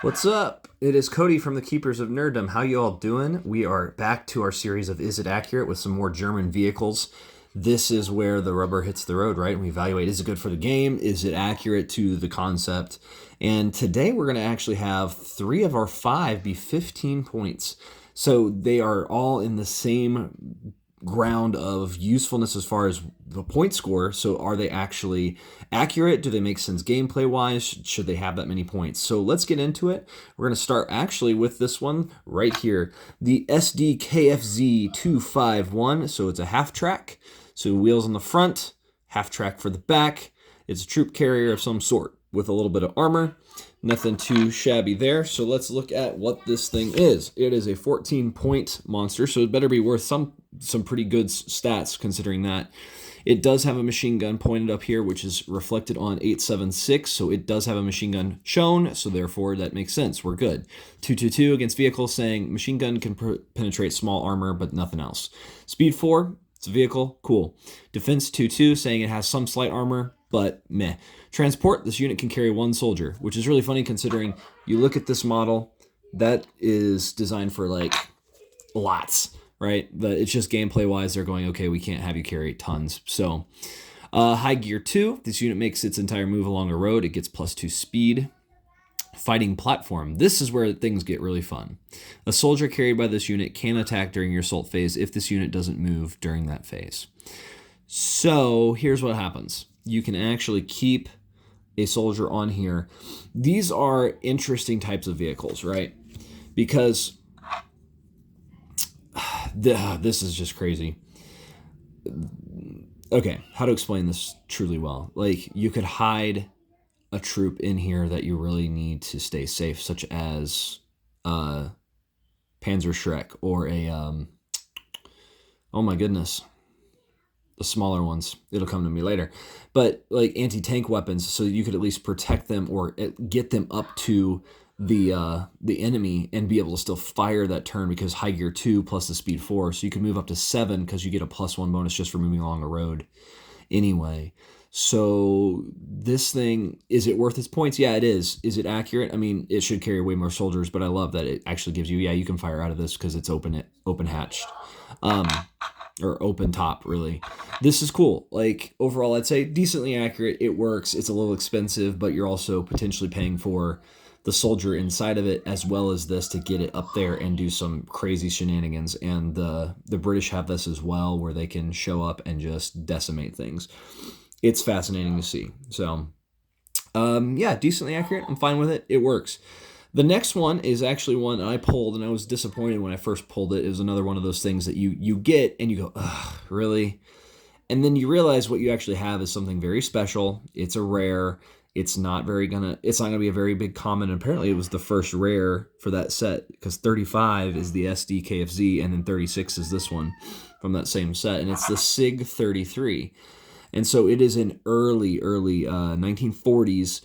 What's up? It is Cody from the Keepers of Nerddom. How you all doing? We are back to our series of Is It Accurate with some more German vehicles. This is where the rubber hits the road, right? We evaluate, is it good for the game? Is it accurate to the concept? And today we're going to actually have 3 of our 5 be 15 points. So they are all in the same ground of usefulness as far as the point score. So are they actually accurate? Do they make sense gameplay wise? Should they have that many points? So let's get into it. We're going to start actually with this one right here, the SDKFZ 251. So it's a half track. So wheels on the front, half track for the back. It's a troop carrier of some sort with a little bit of armor. Nothing too shabby there. So let's look at what this thing is. It is a 14-point monster, so it better be worth some pretty good stats considering that. It does have a machine gun pointed up here, which is reflected on 876, so it does have a machine gun shown, so therefore that makes sense. We're good. 222 against vehicle, saying machine gun can penetrate small armor, but nothing else. Speed 4, it's a vehicle, cool. Defense 2-2, saying it has some slight armor, but meh. Transport, this unit can carry 1 soldier, which is really funny considering you look at this model, that is designed for like lots, right? But it's just gameplay wise, they're going, okay, we can't have you carry tons. So high gear 2, this unit makes its entire move along a road. It gets +2 speed. Fighting platform, this is where things get really fun. A soldier carried by this unit can attack during your assault phase if this unit doesn't move during that phase. So here's what happens. You can actually keep a soldier on here. These are interesting types of vehicles, right? Because this is just crazy. Okay, how to explain this truly well. Like, you could hide a troop in here that you really need to stay safe, such as Panzer Shrek or a, oh my goodness, the smaller ones. It'll come to me later. But like anti-tank weapons, so you could at least protect them or get them up to the enemy and be able to still fire that turn, because high gear 2 plus the speed 4. So you can move up to 7 because you get a +1 bonus just for moving along a road anyway. So this thing, is it worth its points? Yeah, it is. Is it accurate? I mean, it should carry way more soldiers, but I love that it actually gives you, yeah, you can fire out of this because it's open hatched. Or open top, really. This is cool. Like, overall, I'd say decently accurate. It works. It's a little expensive, but you're also potentially paying for the soldier inside of it as well as this to get it up there and do some crazy shenanigans. And the British have this as well, where they can show up and just decimate things. It's fascinating to see. So, yeah, decently accurate. I'm fine with it. It works. The next one is actually one I pulled, and I was disappointed when I first pulled it. It was another one of those things that you get, and you go, ugh, really? And then you realize what you actually have is something very special. It's a rare. It's not gonna be a very big common. And apparently it was the first rare for that set, because 35 is the SDKFZ, and then 36 is this one from that same set, and it's the SIG 33. And so it is an early 1940s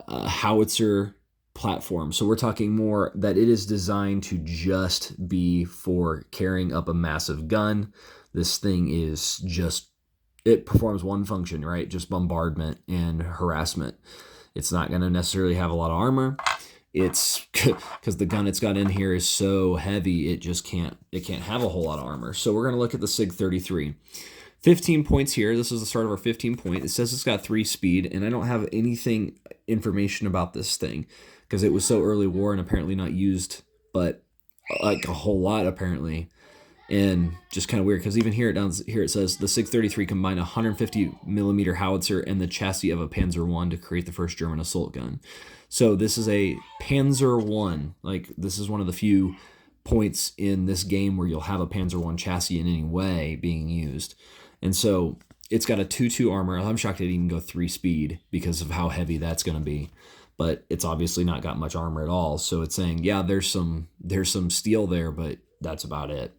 howitzer platform. So we're talking more that it is designed to just be for carrying up a massive gun. This thing is just, it performs one function, right? Just bombardment and harassment. It's not going to necessarily have a lot of armor. It's because the gun it's got in here is so heavy, it can't have a whole lot of armor. So we're going to look at the SIG 33. 15 points here. This is the start of our 15 point. It says it's got 3 speed, and I don't have anything information about this thing because it was so early war and apparently not used, but like a whole lot apparently. And just kind of weird because even here it says the SIG 33 combined a 150 millimeter howitzer and the chassis of a Panzer I to create the first German assault gun. So this is a Panzer I. Like, this is one of the few points in this game where you'll have a Panzer I chassis in any way being used. And so it's got a 2-2 armor. I'm shocked it didn't even go 3 speed because of how heavy that's going to be. But it's obviously not got much armor at all. So it's saying, yeah, there's some steel there, but that's about it.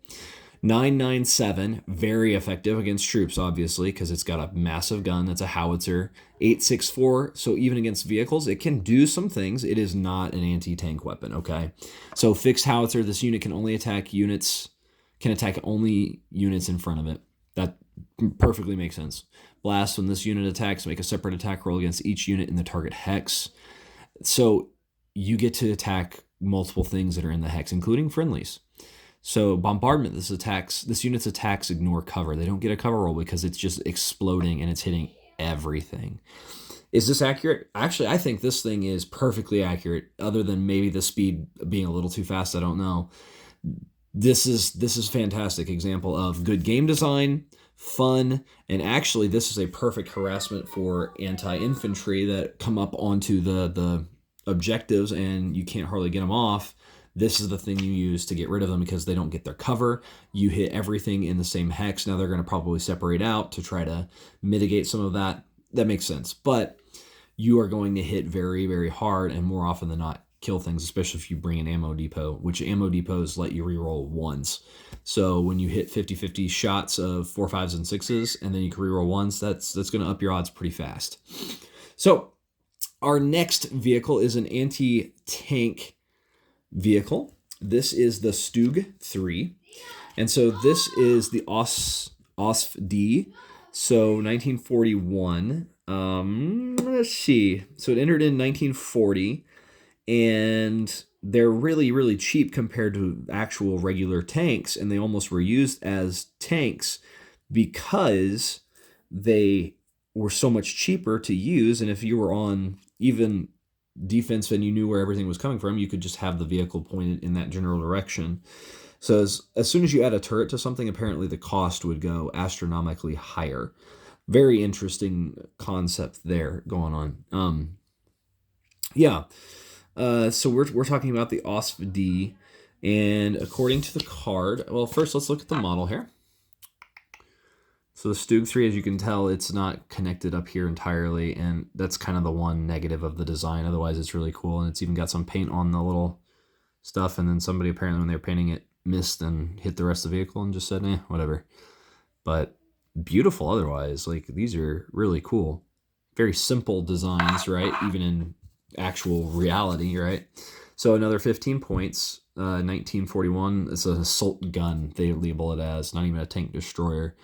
997, very effective against troops, obviously, because it's got a massive gun that's a howitzer. 864, so even against vehicles, it can do some things. It is not an anti-tank weapon, okay? So fixed howitzer, this unit can attack only units in front of it. That perfectly makes sense. Blast, when this unit attacks, make a separate attack roll against each unit in the target hex. So you get to attack multiple things that are in the hex, including friendlies. So bombardment, this unit's attacks ignore cover. They don't get a cover roll because it's just exploding and it's hitting everything. Is this accurate? Actually, I think this thing is perfectly accurate, other than maybe the speed being a little too fast. I don't know. This is fantastic example of good game design, fun, and actually this is a perfect harassment for anti-infantry that come up onto the objectives and you can't hardly get them off. This is the thing you use to get rid of them because they don't get their cover. You hit everything in the same hex. Now they're going to probably separate out to try to mitigate some of that. That makes sense. But you are going to hit very, very hard and more often than not kill things, especially if you bring an ammo depot, which ammo depots let you reroll ones. So when you hit 50-50 shots of 4, 5s, and 6s, and then you can reroll ones, that's going to up your odds pretty fast. So our next vehicle is an anti-tank vehicle. This is the STUG 3. And so this is the OSF-D. So 1941. Let's see. So it entered in 1940. And they're really, really cheap compared to actual regular tanks. And they almost were used as tanks because they were so much cheaper to use. And if you were on even defense and you knew where everything was coming from, you could just have the vehicle pointed in that general direction. So as soon as you add a turret to something, apparently the cost would go astronomically higher. Very interesting concept there going on. So we're talking about the OSF-D, and according to the card, well, first let's look at the model here. So the STUG 3, as you can tell, it's not connected up here entirely, and that's kind of the one negative of the design. Otherwise, it's really cool, and it's even got some paint on the little stuff, and then somebody apparently when they were painting it missed and hit the rest of the vehicle and just said, whatever. But beautiful otherwise. Like, these are really cool. Very simple designs, right? Even in actual reality, right? So another 15 points, 1941. It's an assault gun, they label it as, not even a tank destroyer.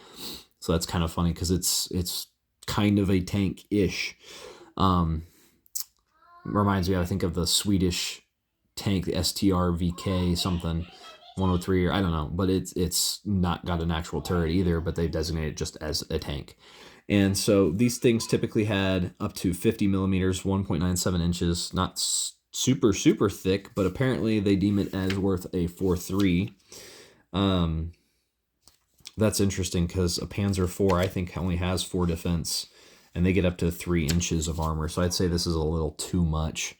So that's kind of funny because it's kind of a tank-ish. Reminds me, I think, of the Swedish tank, the STRVK something, 103, or I don't know, but it's not got an actual turret either, but they designate it just as a tank. And so these things typically had up to 50 millimeters, 1.97 inches, not super, super thick, but apparently they deem it as worth a 4.3. That's interesting because a Panzer IV, I think, only has 4 defense, and they get up to 3 inches of armor. So I'd say this is a little too much,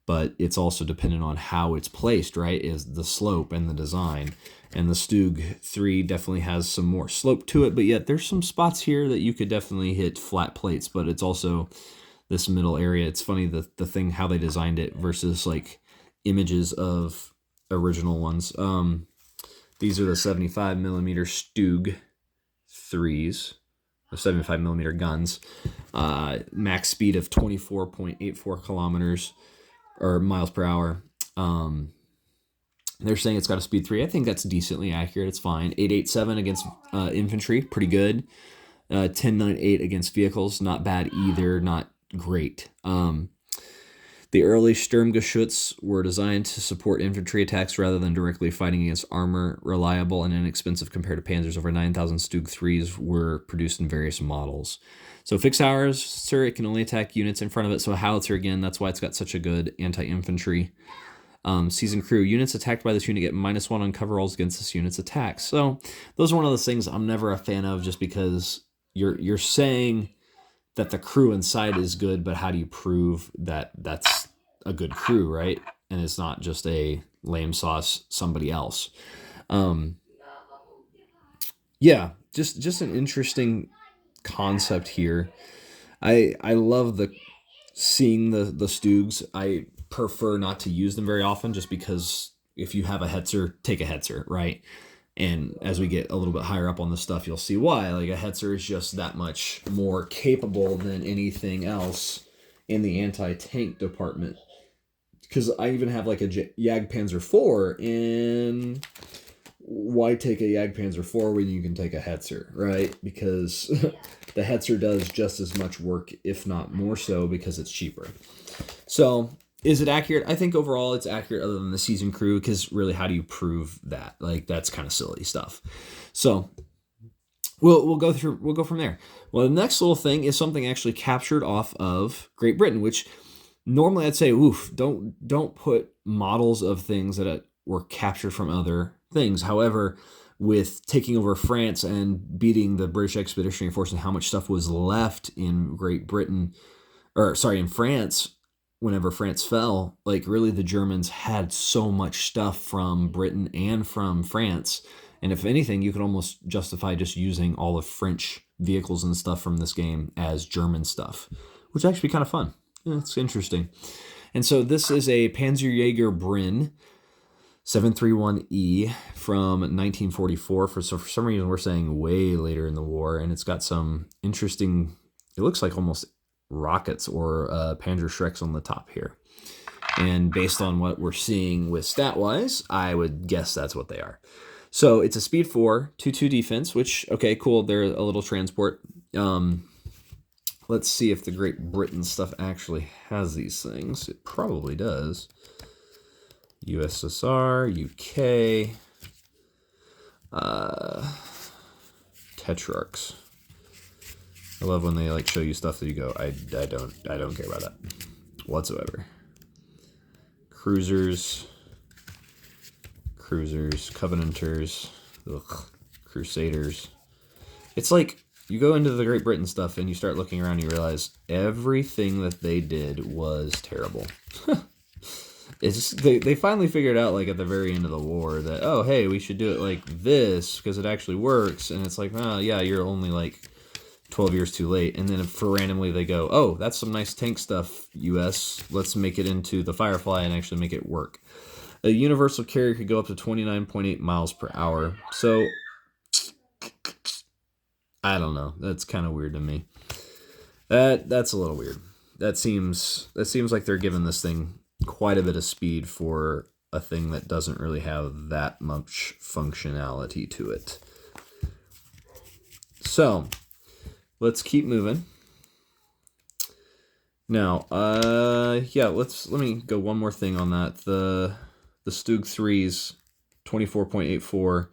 but it's also dependent on how it's placed, right, is the slope and the design. And the STUG 3 definitely has some more slope to it, but yet there's some spots here that you could definitely hit flat plates, but it's also this middle area. It's funny, the thing, how they designed it versus like images of original ones. These are the 75 millimeter STUG 3s, the 75 millimeter guns. Max speed of 24.84 kilometers or miles per hour. They're saying it's got a speed 3. I think that's decently accurate. It's fine. 887 against infantry, pretty good. 1098 against vehicles, not bad either, not great. The early Sturmgeschütz were designed to support infantry attacks rather than directly fighting against armor. Reliable and inexpensive compared to Panzers. Over 9,000 STUG 3s were produced in various models. So fixed howitzer, it can only attack units in front of it. So howitzer, again, that's why it's got such a good anti-infantry. Seasoned crew. Units attacked by this unit get -1 on cover rolls against this unit's attacks. So those are one of those things I'm never a fan of, just because you're saying that the crew inside is good, but how do you prove that that's a good crew, right? And it's not just a lame sauce somebody else. Yeah, just an interesting concept here. I love seeing the STUGs. I prefer not to use them very often, just because if you have a Hetzer, take a Hetzer, right? And as we get a little bit higher up on the stuff, you'll see why. Like, a Hetzer is just that much more capable than anything else in the anti-tank department. Because I even have like a Jagdpanzer IV, and why take a Jagdpanzer IV when you can take a Hetzer, right? Because the Hetzer does just as much work, if not more so, because it's cheaper. So Is it accurate? I think overall it's accurate other than the season crew, because really, how do you prove that? Like, that's kind of silly stuff. So we'll go from there. Well, the next little thing is something actually captured off of Great Britain, which normally I'd say, oof, don't put models of things that were captured from other things. However, with taking over France and beating the British Expeditionary Force and how much stuff was left in Great Britain, or sorry, in France, whenever France fell, like really the Germans had so much stuff from Britain and from France. And if anything, you could almost justify just using all of French vehicles and stuff from this game as German stuff, which would actually be kind of fun. Yeah, it's interesting. And so this is a Panzerjäger Brin 731E from 1944. For some reason, we're saying way later in the war, and it's got some interesting, it looks like almost rockets or Panzer Schrecks on the top here. And based on what we're seeing with stat-wise, I would guess that's what they are. So it's a speed 4, 2-2 defense, which, okay, cool. They're a little transport. Let's see if the Great Britain stuff actually has these things. It probably does. USSR, UK, Tetrarchs. I love when they like show you stuff that you go, I don't care about that whatsoever. Cruisers, Covenanters, Crusaders. It's like you go into the Great Britain stuff and you start looking around and you realize everything that they did was terrible. It's just, they finally figured out, like, at the very end of the war that, oh, hey, we should do it like this because it actually works. And it's like, oh, yeah, you're only, like, 12 years too late. And then for randomly they go, oh, that's some nice tank stuff, US. Let's make it into the Firefly and actually make it work. A universal carrier could go up to 29.8 miles per hour. So, I don't know. That's kind of weird to me. That's a little weird. That seems like they're giving this thing quite a bit of speed for a thing that doesn't really have that much functionality to it. So let's keep moving. Now, yeah, let me go one more thing on that. The STUG 3's 24.84.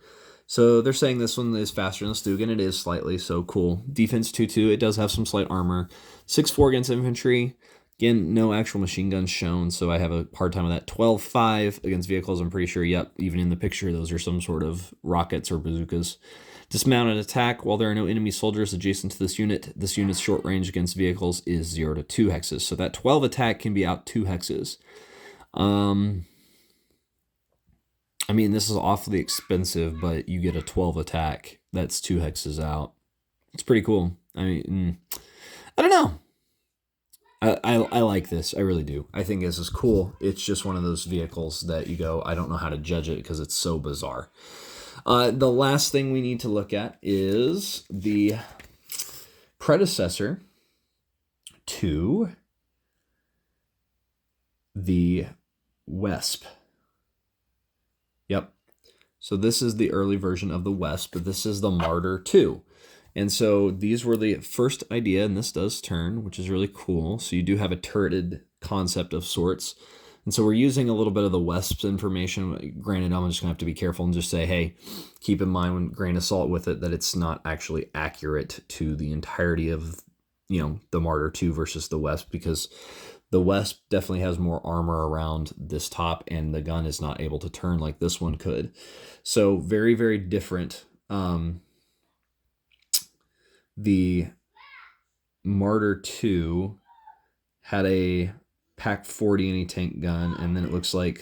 So they're saying this one is faster than the STUG, and it is slightly, so cool. Defense 2-2, it does have some slight armor. 6-4 against infantry. Again, no actual machine guns shown, so I have a hard time with that. 12-5 against vehicles, I'm pretty sure, yep, even in the picture, those are some sort of rockets or bazookas. Dismounted attack, while there are no enemy soldiers adjacent to this unit's short range against vehicles is 0 to 2 hexes. So that 12 attack can be out 2 hexes. I mean, this is awfully expensive, but you get a 12 attack that's 2 hexes out. It's pretty cool. I mean, I don't know. I like this. I really do. I think this is cool. It's just one of those vehicles that you go, I don't know how to judge it because it's so bizarre. The last thing we need to look at is the predecessor to the Wesp. Yep. So this is the early version of the Wesp, but this is the Martyr 2. And so these were the first idea, and this does turn, which is really cool. So you do have a turreted concept of sorts. And so we're using a little bit of the Wesp's information. Granted, I'm just going to have to be careful and just say, hey, keep in mind when grain of salt with it that it's not actually accurate to the entirety of, the Martyr 2 versus the Wesp, because the Wesp definitely has more armor around this top, and the gun is not able to turn like this one could. So very, very different. The Martyr 2 had a Pack 40 anti-tank gun, and then it looks like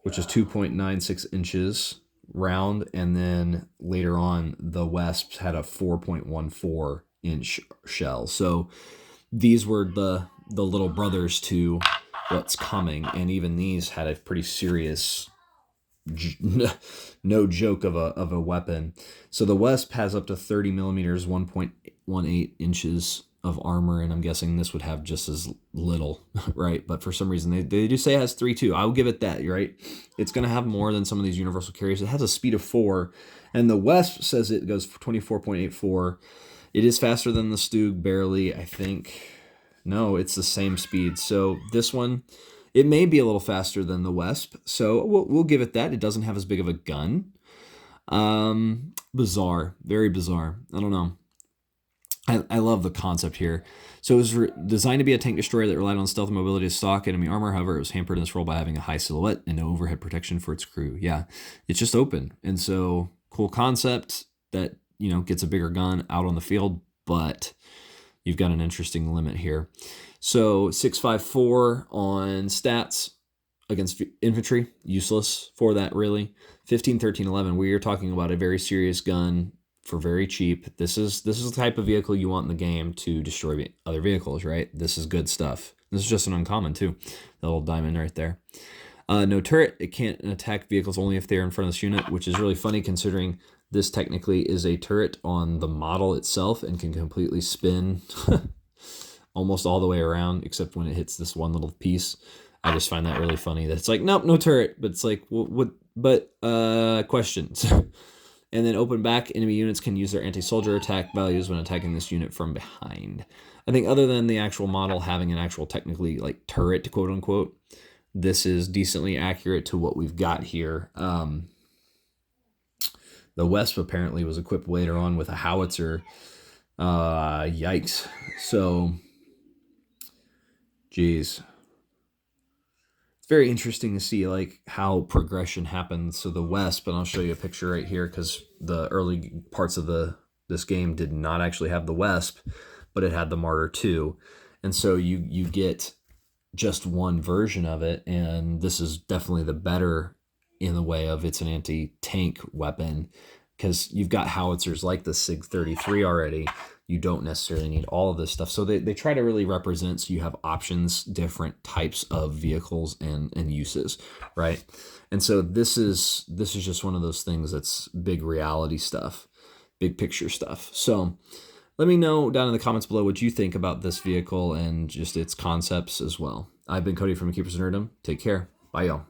which is 2.96 inches round, and then later on the Wesps had a 4.14 inch shell. So these were the little brothers to what's coming, and even these had a pretty serious, no joke of a weapon. So the Wesp has up to 30 millimeters, 1.18 inches of armor, and I'm guessing this would have just as little, right? But for some reason they do say it has 3.2. I'll give it that, right? It's going to have more than some of these universal carriers. It has a speed of 4, and the Wesp says it goes 24.84. It is faster than the STUG, barely, I think. No, it's the same speed. So this one, it may be a little faster than the Wesp. So we'll give it that. It doesn't have as big of a gun. Bizarre, very bizarre. I don't know. I love the concept here. So it was designed to be a tank destroyer that relied on stealth and mobility to stalk enemy armor. However, it was hampered in its role by having a high silhouette and no overhead protection for its crew. Yeah, it's just open. And so cool concept that, you know, gets a bigger gun out on the field, but you've got an interesting limit here. So 654 on stats against infantry, useless for that really. 15, 13, 11, we are talking about a very serious gun for very cheap. This is the type of vehicle you want in the game to destroy other vehicles, right? This is good stuff. This is just an uncommon too. The little diamond right there. No turret. It can't attack vehicles only if they're in front of this unit, which is really funny considering this technically is a turret on the model itself and can completely spin almost all the way around, except when it hits this one little piece. I just find that really funny that it's like, nope, no turret, but it's like, well, what, but questions. And then open back, enemy units can use their anti-soldier attack values when attacking this unit from behind. I think other than the actual model having an actual technically like turret, quote unquote, this is decently accurate to what we've got here. The Wesp apparently was equipped later on with a howitzer. Yikes. So, geez. It's very interesting to see like how progression happens. So the Wesp, and I'll show you a picture right here because the early parts of this game did not actually have the Wesp, but it had the Martyr 2. And so you get just one version of it, and this is definitely the better in the way of it's an anti-tank weapon because you've got howitzers like the SIG-33 already. You don't necessarily need all of this stuff. So they try to really represent so you have options, different types of vehicles and uses, right? And so this is just one of those things that's big reality stuff, big picture stuff. So let me know down in the comments below what you think about this vehicle and just its concepts as well. I've been Cody from Keepers of Nerdom. Take care. Bye, y'all.